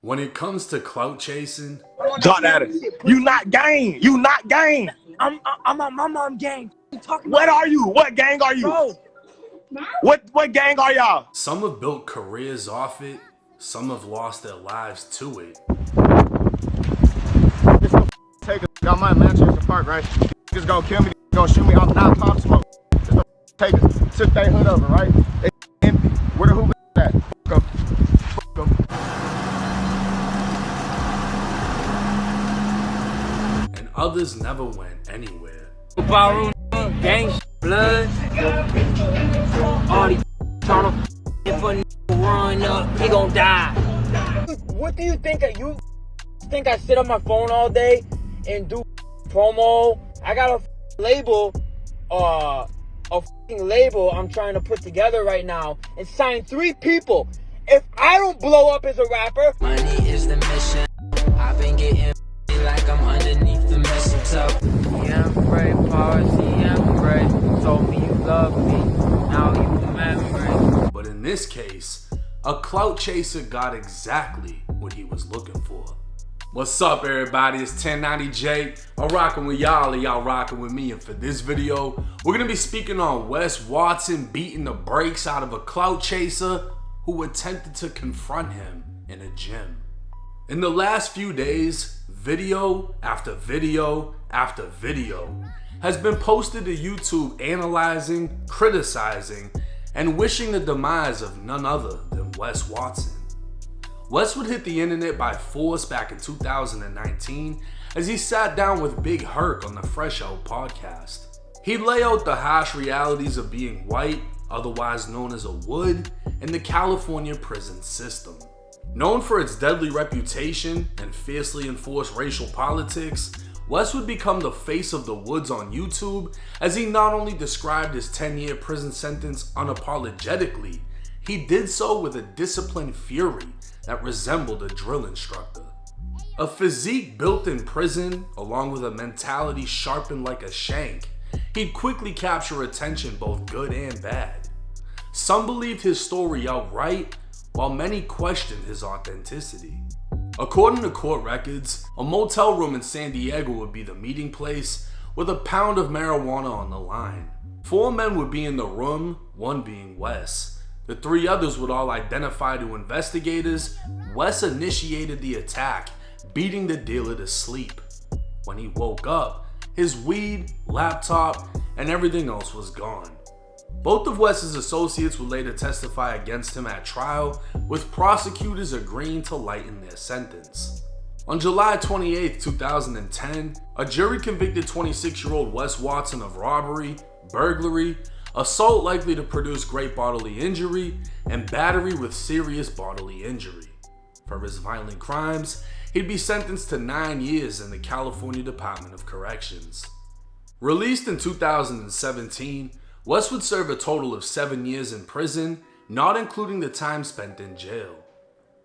When it comes to clout chasing, Talk at us. You not gang. You not gang. I'm on my mom gang. What are you? What gang are you? Bro. What gang are y'all? some have built careers off it, some have lost their lives to it. This take us. Got my Manchester Park, right? Just gonna kill me. Gonna shoot me off now. Pop smoke. Just take us. Took that hood over, right? They empty. Where the hoop at? Go. And others never went anywhere. Ballroom, gang, blood. All these trying to if a run up, he gon' die. What do you think? You think I sit on my phone all day and do promo? I got a label, a label I'm trying to put together right now and sign 3 people. If I don't blow up as a rapper, money is the mission. I've been getting like I'm underneath the mistletoe. yeah, I'm brave, policy, I'm brave. Told me you love me, now you remember. But in this case, a clout chaser got exactly what he was looking for. What's up, everybody? It's 1090J. I'm rocking with y'all and y'all rocking with me. And for this video, we're gonna be speaking on Wes Watson beating the brakes out of a clout chaser who attempted to confront him in a gym. In the last few days, video after video after video has been posted to YouTube analyzing, criticizing, and wishing the demise of none other than Wes Watson. Wes would hit the internet by force back in 2019 as he sat down with Big Herc on the Fresh Out podcast. He'd lay out the harsh realities of being white, otherwise known as a wood, in the California prison system. Known for its deadly reputation and fiercely enforced racial politics, Wes would become the face of the woods on YouTube as he not only described his 10-year prison sentence unapologetically, he did so with a disciplined fury that resembled a drill instructor. A physique built in prison, along with a mentality sharpened like a shank, he'd quickly capture attention both good and bad. Some believed his story outright, while many questioned his authenticity. According to court records, a motel room in San Diego would be the meeting place with a pound of marijuana on the line. 4 men would be in the room, one being Wes. The 3 others would all identify to investigators. Wes initiated the attack, beating the dealer to sleep. When he woke up, his weed, laptop, and everything else was gone. Both of Wes's associates would later testify against him at trial, with prosecutors agreeing to lighten their sentence. On July 28, 2010, a jury convicted 26-year-old Wes Watson of robbery, burglary, assault likely to produce great bodily injury, and battery with serious bodily injury. For his violent crimes, he'd be sentenced to 9 years in the California Department of Corrections. Released in 2017, Wes would serve a total of 7 years in prison, not including the time spent in jail.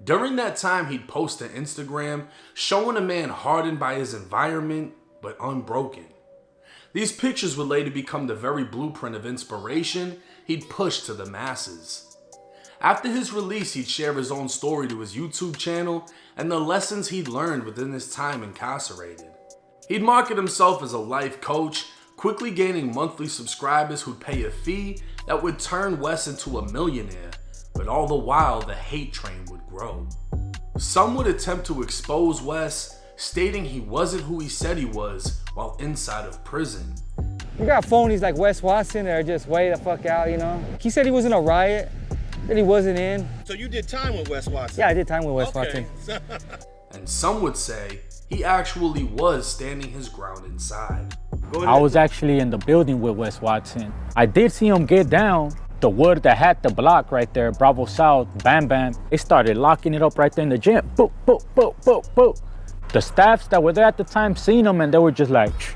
During that time, he'd post to Instagram showing a man hardened by his environment, but unbroken. These pictures would later become the very blueprint of inspiration he'd push to the masses. After his release, he'd share his own story to his YouTube channel and the lessons he'd learned within his time incarcerated. He'd market himself as a life coach, quickly gaining monthly subscribers who'd pay a fee that would turn Wes into a millionaire, but all the while the hate train would grow. Some would attempt to expose Wes, stating he wasn't who he said he was while inside of prison. You got phonies like Wes Watson that are just way the fuck out, you know? He said he was in a riot that he wasn't in. So you did time with Wes Watson? Yeah, I did time with Wes Watson. And some would say he actually was standing his ground inside. I was actually in the building with Wes Watson. I did see him get down. The wood that had the block right there, Bravo South, bam, bam, they started locking it up right there in the gym. Boop, boop, boop, boop, boop. The staffs that were there at the time seen him and they were just like,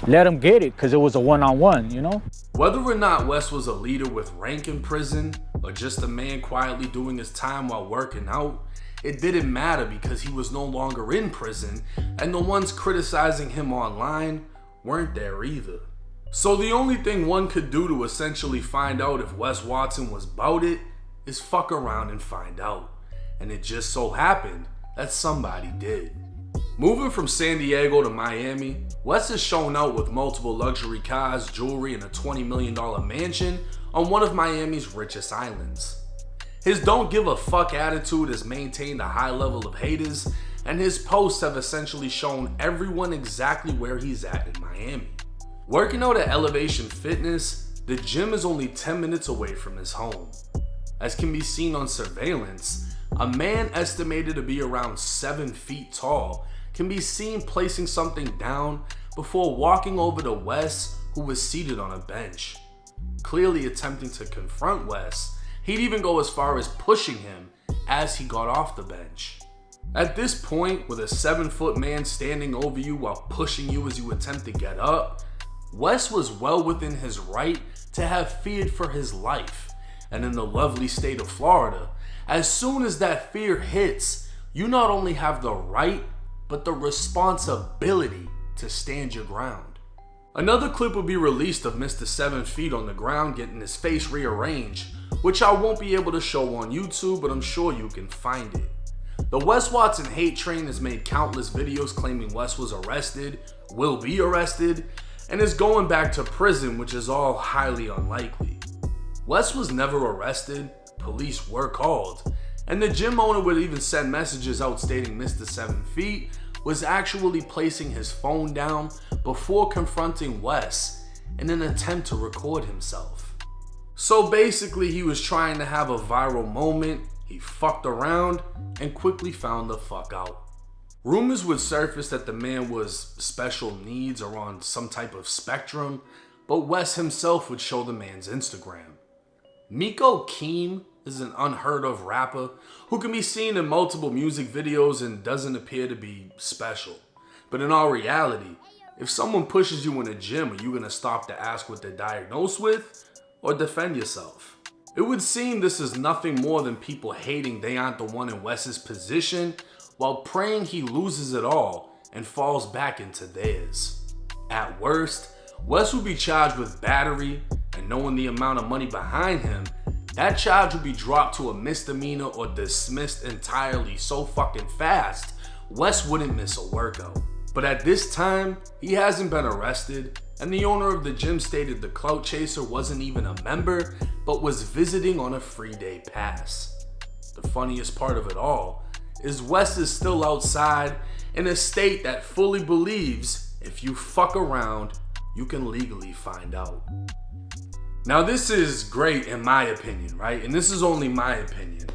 let him get it, because it was a one-on-one, you know? Whether or not Wes was a leader with rank in prison, or just a man quietly doing his time while working out, it didn't matter because he was no longer in prison, and the ones criticizing him online weren't there either. So the only thing one could do to essentially find out if Wes Watson was bout it is fuck around and find out. And it just so happened that somebody did. Moving from San Diego to Miami, Wes has shown out with multiple luxury cars, jewelry, and a $20 million mansion on one of Miami's richest islands. His don't give a fuck attitude has maintained a high level of haters, and his posts have essentially shown everyone exactly where he's at in Miami. Working out at Elevation Fitness, the gym is only 10 minutes away from his home. As can be seen on surveillance, a man estimated to be around 7 feet tall can be seen placing something down before walking over to Wes, who was seated on a bench. Clearly attempting to confront Wes, he'd even go as far as pushing him as he got off the bench. At this point, with a 7-foot man standing over you while pushing you as you attempt to get up, Wes was well within his right to have feared for his life. And in the lovely state of Florida, as soon as that fear hits, you not only have the right, but the responsibility to stand your ground. Another clip will be released of Mr. 7 feet on the ground getting his face rearranged, which I won't be able to show on YouTube, but I'm sure you can find it. The Wes Watson hate train has made countless videos claiming Wes was arrested, will be arrested, and is going back to prison, which is all highly unlikely. Wes was never arrested, police were called, and the gym owner would even send messages out stating Mr. 7 feet was actually placing his phone down before confronting Wes in an attempt to record himself. So basically he was trying to have a viral moment, he fucked around, and quickly found the fuck out. Rumors would surface that the man was special needs or on some type of spectrum, but Wes himself would show the man's Instagram. Miko Keem is an unheard of rapper who can be seen in multiple music videos and doesn't appear to be special. But in all reality, if someone pushes you in a gym, are you gonna stop to ask what they're diagnosed with or defend yourself? It would seem this is nothing more than people hating they aren't the one in Wes's position while praying he loses it all and falls back into theirs. At worst, Wes would be charged with battery, and knowing the amount of money behind him, that charge would be dropped to a misdemeanor or dismissed entirely so fucking fast, Wes wouldn't miss a workout. But at this time, he hasn't been arrested, and the owner of the gym stated the Clout Chaser wasn't even a member, but was visiting on a free day pass. The funniest part of it all is Wes is still outside in a state that fully believes if you fuck around, you can legally find out. Now this is great in my opinion, right? And this is only my opinion.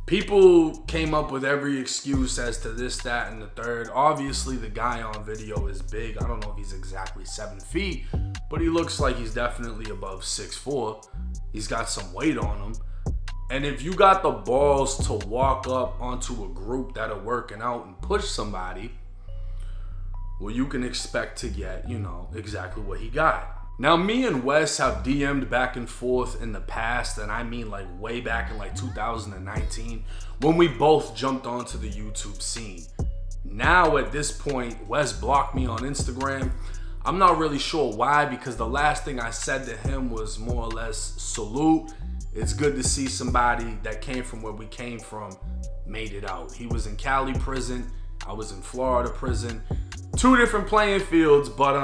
People came up with every excuse as to this, that, and the third. Obviously the guy on video is big. I don't know if he's exactly 7 feet, but he looks like he's definitely above 6'4". He's got some weight on him. And if you got the balls to walk up onto a group that are working out and push somebody, well, you can expect to get, exactly what he got. Now, me and Wes have DM'd back and forth in the past, and I mean like way back in like 2019, when we both jumped onto the YouTube scene. Now, at this point, Wes blocked me on Instagram. I'm not really sure why, because the last thing I said to him was more or less salute. It's good to see somebody that came from where we came from made it out. He was in Cali prison, I was in Florida prison. 2 different playing fields, but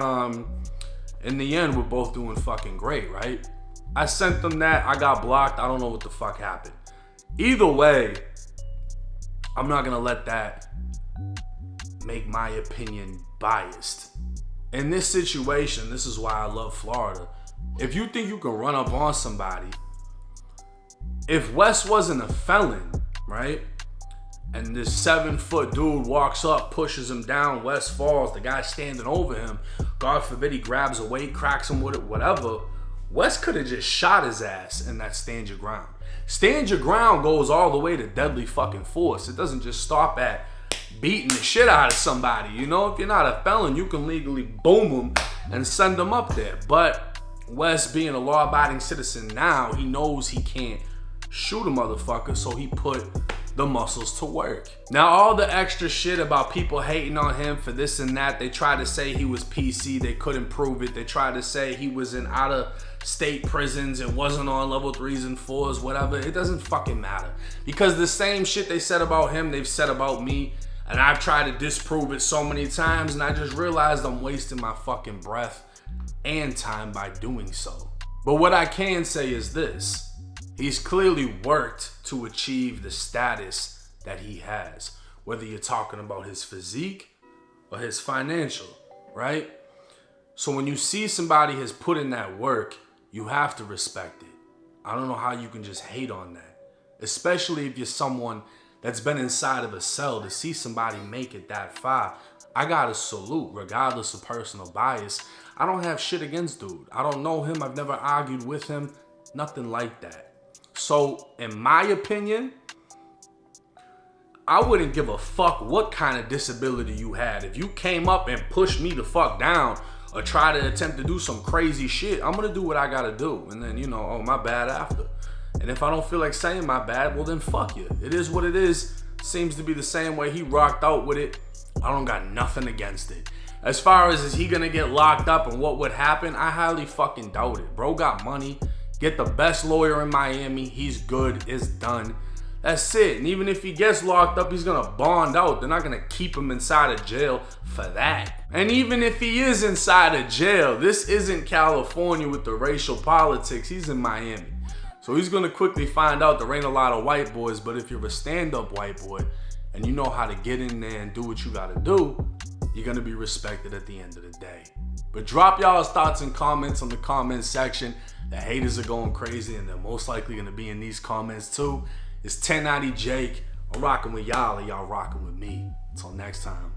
in the end, we're both doing fucking great, right? I sent them that, I got blocked, I don't know what the fuck happened. Either way, I'm not gonna let that make my opinion biased. In this situation, this is why I love Florida. If you think you can run up on somebody, if Wes wasn't a felon, right? And this 7-foot dude walks up, pushes him down, Wes falls, the guy standing over him, God forbid he grabs a weight, cracks him with it, whatever. Wes could have just shot his ass in that stand your ground. Stand your ground goes all the way to deadly fucking force. It doesn't just stop at beating the shit out of somebody. If you're not a felon, you can legally boom them and send them up there. But Wes, being a law-abiding citizen now, he knows he can't shoot a motherfucker, so he put the muscles to work. Now, all the extra shit about people hating on him for this and that, they try to say he was PC, they couldn't prove it. They tried to say he was in out of state prisons and wasn't on level 3s and 4s, whatever. It doesn't fucking matter. Because the same shit they said about him, they've said about me. And I've tried to disprove it so many times, and I just realized I'm wasting my fucking breath and time by doing so. But what I can say is this: he's clearly worked to achieve the status that he has, whether you're talking about his physique or his financial, right? So when you see somebody has put in that work, you have to respect it. I don't know how you can just hate on that, especially if you're someone that's been inside of a cell. To see somebody make it that far, I gotta salute, regardless of personal bias. I don't have shit against dude. I don't know him. I've never argued with him. Nothing like that. So, in my opinion, I wouldn't give a fuck what kind of disability you had. If you came up and pushed me the fuck down or try to attempt to do some crazy shit, I'm gonna do what I gotta do. And then, oh, my bad after. And if I don't feel like saying my bad, well then fuck you. It is what it is. Seems to be the same way he rocked out with it. I don't got nothing against it. As far as is he gonna get locked up and what would happen, I highly fucking doubt it. Bro got money. Get the best lawyer in Miami. He's good. It's done. That's it. And even if he gets locked up, he's gonna bond out. They're not gonna keep him inside of jail for that. And even if he is inside of jail, this isn't California with the racial politics. He's in Miami. So he's gonna quickly find out there ain't a lot of white boys, but if you're a stand-up white boy and you know how to get in there and do what you gotta do, you're gonna be respected at the end of the day. But drop y'all's thoughts and comments on the comment section. The haters are going crazy and they're most likely gonna be in these comments too. It's 1090 Jake. I'm rocking with y'all and y'all rocking with me. Until next time.